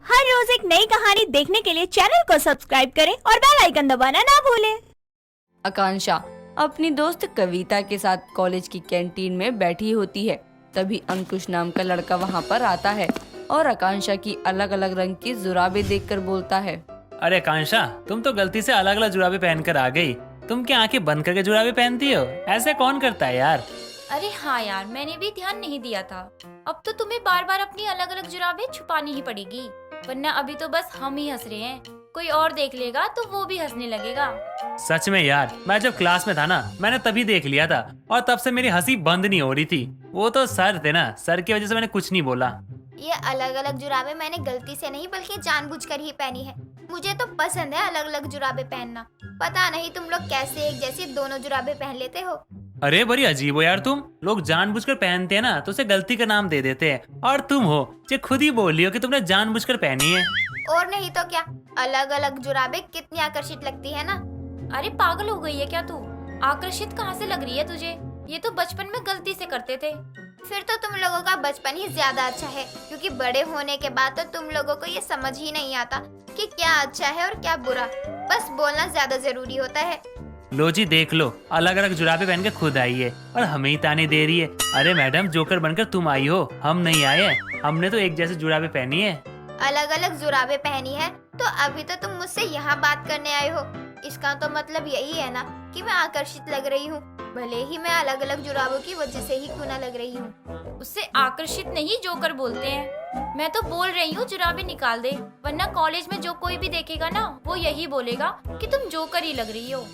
हर रोज एक नई कहानी देखने के लिए चैनल को सब्सक्राइब करें और बेल आइकन दबाना ना भूलें। आकांक्षा अपनी दोस्त कविता के साथ कॉलेज की कैंटीन में बैठी होती है। तभी अंकुश नाम का लड़का वहाँ पर आता है और आकांक्षा की अलग अलग रंग की जुराबें देखकर बोलता है, अरे आकांक्षा, तुम तो गलती से अलग अलग जुराबे पहन कर आ गई। तुम क्या आंखें बंद करके जुराबे पहनती हो? ऐसे कौन करता है यार? अरे हाँ यार, मैंने भी ध्यान नहीं दिया था। अब तो तुम्हें बार बार अपनी अलग अलग जुराबें छुपानी ही पड़ेगी, वरना अभी तो बस हम ही हंस रहे हैं, कोई और देख लेगा तो वो भी हंसने लगेगा। सच में यार, मैं जब क्लास में था ना, मैंने तभी देख लिया था और तब से मेरी हंसी बंद नहीं हो रही थी। वो तो सर थे ना, सर की वजह से मैंने कुछ नहीं बोला। ये अलग अलग जुराबें मैंने गलती से नहीं बल्कि जानबूझकर ही पहनी है। मुझे तो पसंद है अलग अलग जुराबें पहनना। पता नहीं तुम लोग कैसे एक जैसी दोनों जुराबें पहन लेते हो। अरे बड़ी अजीब हो यार तुम। लोग जानबूझकर पहनते हैं ना तो उसे गलती का नाम दे देते हैं, और तुम हो जो खुद ही बोल रही हो कि तुमने जानबूझकर पहनी है। और नहीं तो क्या, अलग अलग जुराबें कितनी आकर्षित लगती है ना। अरे पागल हो गई है क्या तू? आकर्षित कहाँ से लग रही है तुझे? ये तो बचपन में गलती से करते थे। फिर तो तुम लोगों का बचपन ही ज्यादा अच्छा है, क्योंकि बड़े होने के बाद तो तुम लोगों को ये समझ ही नहीं आता कि क्या अच्छा है और क्या बुरा। बस बोलना ज्यादा जरूरी होता है। लो जी देख लो, अलग अलग जुराबे पहन के खुद आई है और हमें ही ताने दे रही है। अरे मैडम, जोकर बनकर तुम आई हो, हम नहीं आए हैं। हमने तो एक जैसे जुराबे पहनी है। अलग अलग जुराबें पहनी है तो अभी तो तुम मुझसे यहाँ बात करने आए हो। इसका तो मतलब यही है ना कि मैं आकर्षित लग रही हूँ, भले ही मैं अलग अलग जुराबों की वजह से ही क्यों ना लग रही हूँ। उससे आकर्षित नहीं जोकर बोलते हैं। मैं तो बोल रही हूँ जुराबें निकाल दे, वरना कॉलेज में जो कोई भी देखेगा ना वो यही बोलेगा कि तुम जोकर ही लग रही हो।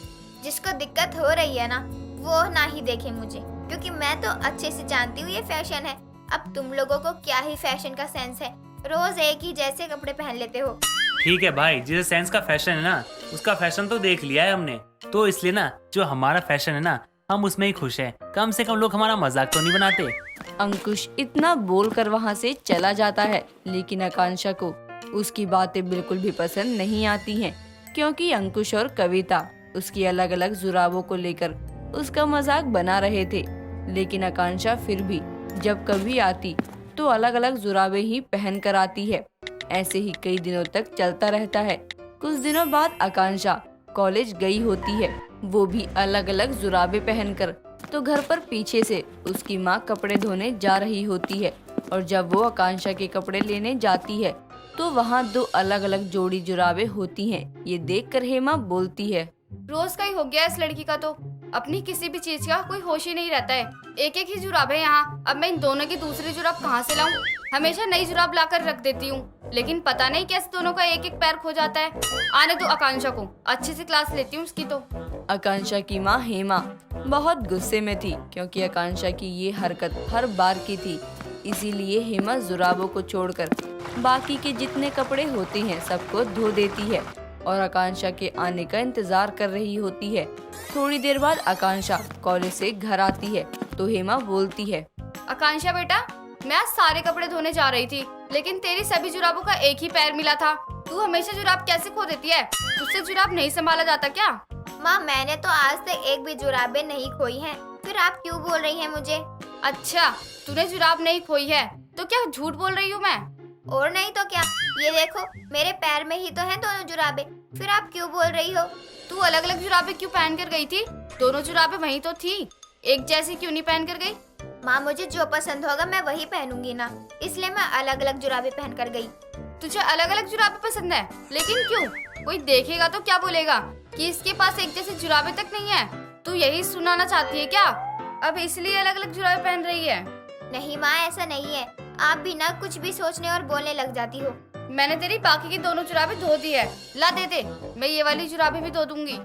जिसको दिक्कत हो रही है ना वो ना ही देखे मुझे, क्योंकि मैं तो अच्छे से जानती हूँ ये फैशन है। अब तुम लोगों को क्या ही फैशन का सेंस है, रोज एक ही जैसे कपड़े पहन लेते हो। ठीक है भाई, जिसे सेंस का फैशन है ना, उसका फैशन तो देख लिया है हमने, तो इसलिए ना जो हमारा फैशन है ना, हम उसमें ही खुश हैं। कम से कम लोग हमारा मजाक तो नहीं बनाते। अंकुश इतना बोलकर वहाँ से चला जाता है, लेकिन आकांक्षा को उसकी बातें बिल्कुल भी पसंद नहीं आती हैं, क्योंकि अंकुश और कविता उसकी अलग अलग जुराबों को लेकर उसका मजाक बना रहे थे। लेकिन आकांक्षा फिर भी जब कभी आती तो अलग अलग जुराबें ही पहन कर आती है। ऐसे ही कई दिनों तक चलता रहता है। कुछ दिनों बाद आकांक्षा कॉलेज गई होती है, वो भी अलग अलग जुराबें पहनकर। तो घर पर पीछे से उसकी माँ कपड़े धोने जा रही होती है, और जब वो आकांक्षा के कपड़े लेने जाती है तो वहाँ दो अलग अलग जोड़ी जुराबें होती हैं। ये देखकर हेमा बोलती है, रोज का ही हो गया इस लड़की का तो। अपनी किसी भी चीज का कोई होश ही नहीं रहता है। एक एक ही जुराब है यहाँ। अब मैं इन दोनों की दूसरी जुराब कहाँ से लाऊं? हमेशा नई जुराब लाकर रख देती हूँ, लेकिन पता नहीं कैसे दोनों का एक एक पैर खो जाता है। आने दो आकांक्षा को, अच्छे से क्लास लेती हूँ उसकी तो। आकांक्षा की माँ हेमा बहुत गुस्से में थी, क्योंकि आकांक्षा की ये हरकत हर बार की थी। इसीलिए हेमा जुराबों को छोड़कर बाकी के जितने कपड़े होते हैं सबको धो देती है और आकांक्षा के आने का इंतजार कर रही होती है। थोड़ी देर बाद आकांक्षा कॉलेज से घर आती है तो हेमा बोलती है, आकांक्षा बेटा, मैं आज सारे कपड़े धोने जा रही थी, लेकिन तेरी सभी जुराबों का एक ही पैर मिला था। तू हमेशा जुराब कैसे खो देती है? तुझसे जुराब नहीं संभाला जाता क्या? माँ, मैंने तो आज तक एक भी जुराबें नहीं खोई हैं। फिर आप क्यों बोल रही हैं मुझे? अच्छा, तूने जुराब नहीं खोई है तो क्या झूठ बोल रही हूँ मैं? और नहीं तो क्या, ये देखो मेरे पैर में ही तो हैं दोनों जुराबें। फिर आप क्यों बोल रही हो? तू अलग अलग जुराबें क्यों पहन कर गई थी? दोनों जुराबें वहीं तो थी, एक जैसी क्यों नहीं पहन कर गई? माँ, मुझे जो पसंद होगा मैं वही पहनूंगी ना, इसलिए मैं अलग अलग जुराबें पहन कर गई। तुझे अलग अलग जुराबें पसंद है, लेकिन क्यों? कोई देखेगा तो क्या बोलेगा कि इसके पास एक जैसी जुराबें तक नहीं है? तू यही सुनाना चाहती है क्या? अब इसलिए अलग अलग जुराबें पहन रही है? नहीं माँ, ऐसा नहीं है। आप भी ना कुछ भी सोचने और बोलने लग जाती हो। मैंने तेरी बाकी की दोनों जुराबें धो दी है। ला दे दे, मैं ये वाली जुराबें भी धो दूंगी।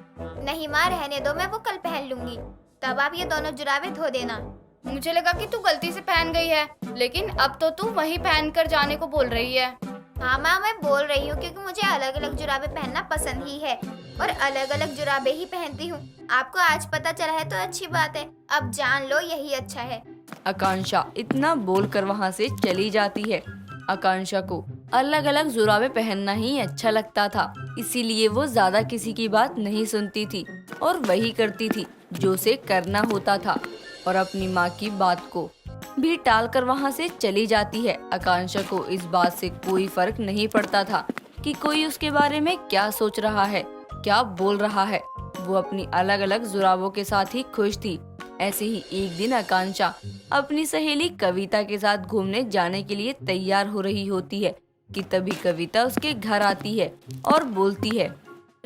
नहीं माँ, रहने दो, मैं वो कल पहन लूंगी, तब आप ये दोनों जुराबें धो देना। मुझे लगा कि तू गलती से पहन गई है, लेकिन अब तो तू वही पहन कर जाने को बोल रही है। हाँ माँ, मैं बोल रही हूँ क्योंकि मुझे अलग अलग जुराबें पहनना पसंद ही है और अलग अलग जुराबें ही पहनती हूँ। आपको आज पता चला है तो अच्छी बात है, अब जान लो यही अच्छा है। आकांक्षा इतना बोलकर वहाँ से चली जाती है। आकांक्षा को अलग अलग जुराबें पहनना ही अच्छा लगता था, इसीलिए वो ज्यादा किसी की बात नहीं सुनती थी और वही करती थी जो उसे करना होता था, और अपनी माँ की बात को भी टालकर वहाँ से चली जाती है। आकांक्षा को इस बात से कोई फर्क नहीं पड़ता था कि कोई उसके बारे में क्या सोच रहा है, क्या बोल रहा है। वो अपनी अलग अलग जुराबों के साथ ही खुश थी। ऐसे ही एक दिन आकांक्षा अपनी सहेली कविता के साथ घूमने जाने के लिए तैयार हो रही होती है कि तभी कविता उसके घर आती है और बोलती है,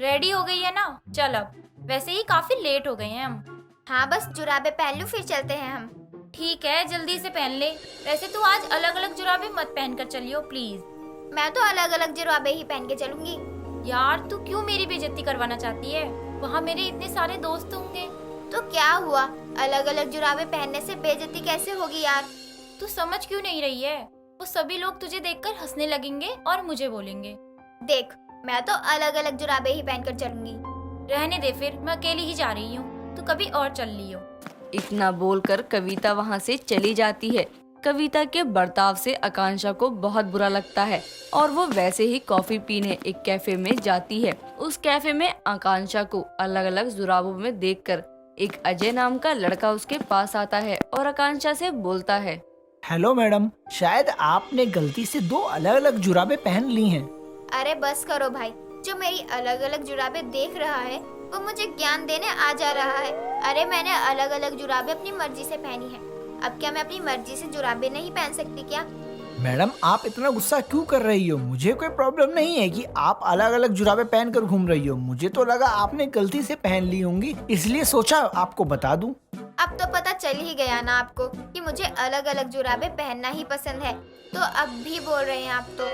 रेडी हो गई है ना? चल अब, वैसे ही काफी लेट हो गए हैं हम। हाँ बस जुराबे पहन लूं फिर चलते हैं हम। ठीक है, जल्दी से पहन ले। वैसे तू आज अलग अलग जुराबे मत पहन कर चलियो प्लीज। मैं तो अलग अलग जुराबे ही पहन के चलूंगी। यार तू क्यों मेरी बेइज्जती करवाना चाहती है? वहाँ मेरे इतने सारे दोस्त होंगे। तो क्या हुआ, अलग अलग जुराबे पहनने से बेइज्जती कैसे होगी यार? तू समझ क्यों नहीं रही है? वो सभी लोग तुझे देखकर हंसने लगेंगे और मुझे बोलेंगे। देख, मैं तो अलग अलग जुराबे ही पहन कर चलूंगी। रहने दे फिर, मैं अकेली ही जा रही हूँ, तू कभी और चल लियो। इतना बोलकर कविता वहाँ से चली जाती है। कविता के बर्ताव से आकांक्षा को बहुत बुरा लगता है और वो वैसे ही कॉफी पीने एक कैफे में जाती है। उस कैफे में आकांक्षा को अलग अलग जुराबों में देखकर एक अजय नाम का लड़का उसके पास आता है और आकांक्षा से बोलता है, हेलो मैडम, शायद आपने गलती से 2 अलग अलग जुराबे पहन ली हैं। अरे बस करो भाई, जो मेरी अलग अलग जुराबे देख रहा है वो मुझे ज्ञान देने आ जा रहा है। अरे मैंने अलग अलग जुराबे अपनी मर्जी से पहनी है, अब क्या मैं अपनी मर्जी से जुराबे नहीं पहन सकती क्या? मैडम, आप इतना गुस्सा क्यों कर रही हो? मुझे कोई प्रॉब्लम नहीं है कि आप अलग अलग जुराबे पहन कर घूम रही हो। मुझे तो लगा आपने गलती से पहन ली होंगी, इसलिए सोचा आपको बता दूं। अब तो पता चल ही गया ना आपको कि मुझे अलग अलग जुराबे पहनना ही पसंद है, तो अब भी बोल रहे हैं आप तो।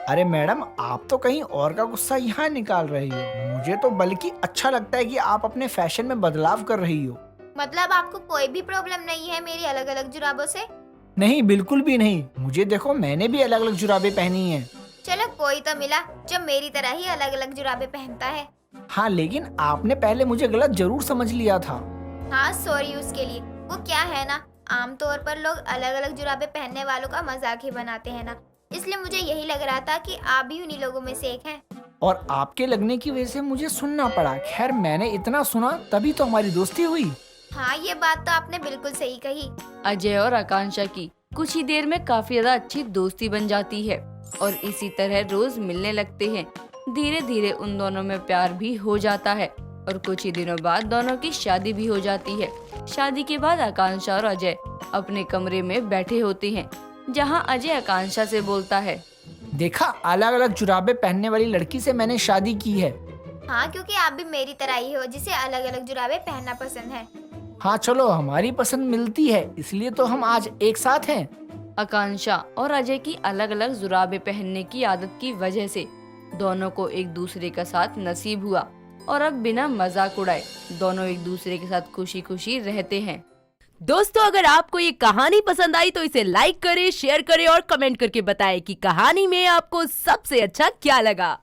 अरे मैडम, आप तो कहीं और का गुस्सा यहाँ निकाल रही हो। मुझे तो बल्कि अच्छा लगता है कि आप अपने फैशन में बदलाव कर रही हो। मतलब आपको कोई भी प्रॉब्लम नहीं है मेरी अलग अलग जुराबों से? नहीं, बिल्कुल भी नहीं। मुझे देखो, मैंने भी अलग अलग जुराबे पहनी हैं। चलो कोई तो मिला जो मेरी तरह ही अलग अलग जुराबे पहनता है। हाँ, लेकिन आपने पहले मुझे गलत जरूर समझ लिया था। हाँ सॉरी उसके लिए। वो क्या है ना, आमतौर पर लोग अलग अलग जुराबे पहनने वालों का मजाक ही बनाते हैं ना, इसलिए मुझे यही लग रहा था कि आप भी उन्हीं लोगों में से एक हैं। और आपके लगने की वजह से मुझे सुनना पड़ा। खैर, मैंने इतना सुना तभी तो हमारी दोस्ती हुई। हाँ, ये बात तो आपने बिल्कुल सही कही। अजय और आकांक्षा की कुछ ही देर में काफी ज्यादा अच्छी दोस्ती बन जाती है और इसी तरह रोज मिलने लगते हैं। धीरे धीरे उन दोनों में प्यार भी हो जाता है और कुछ ही दिनों बाद दोनों की शादी भी हो जाती है। शादी के बाद आकांक्षा और अजय अपने कमरे में बैठे होते हैं, जहां अजय आकांक्षा से बोलता है, देखा, अलग अलग जुराबे पहनने वाली लड़की से मैंने शादी की है। हाँ, क्योंकि आप भी मेरी तरह ही हो जिसे अलग अलग जुराबे पहनना पसंद है। हाँ चलो, हमारी पसंद मिलती है, इसलिए तो हम आज एक साथ हैं। आकांक्षा और अजय की अलग अलग जुराबे पहनने की आदत की वजह से दोनों को एक दूसरे का साथ नसीब हुआ और अब बिना मजाक उड़ाए दोनों एक दूसरे के साथ खुशी खुशी रहते हैं। दोस्तों, अगर आपको ये कहानी पसंद आई तो इसे लाइक करें, शेयर करें और कमेंट करके बताएं कि कहानी में आपको सबसे अच्छा क्या लगा।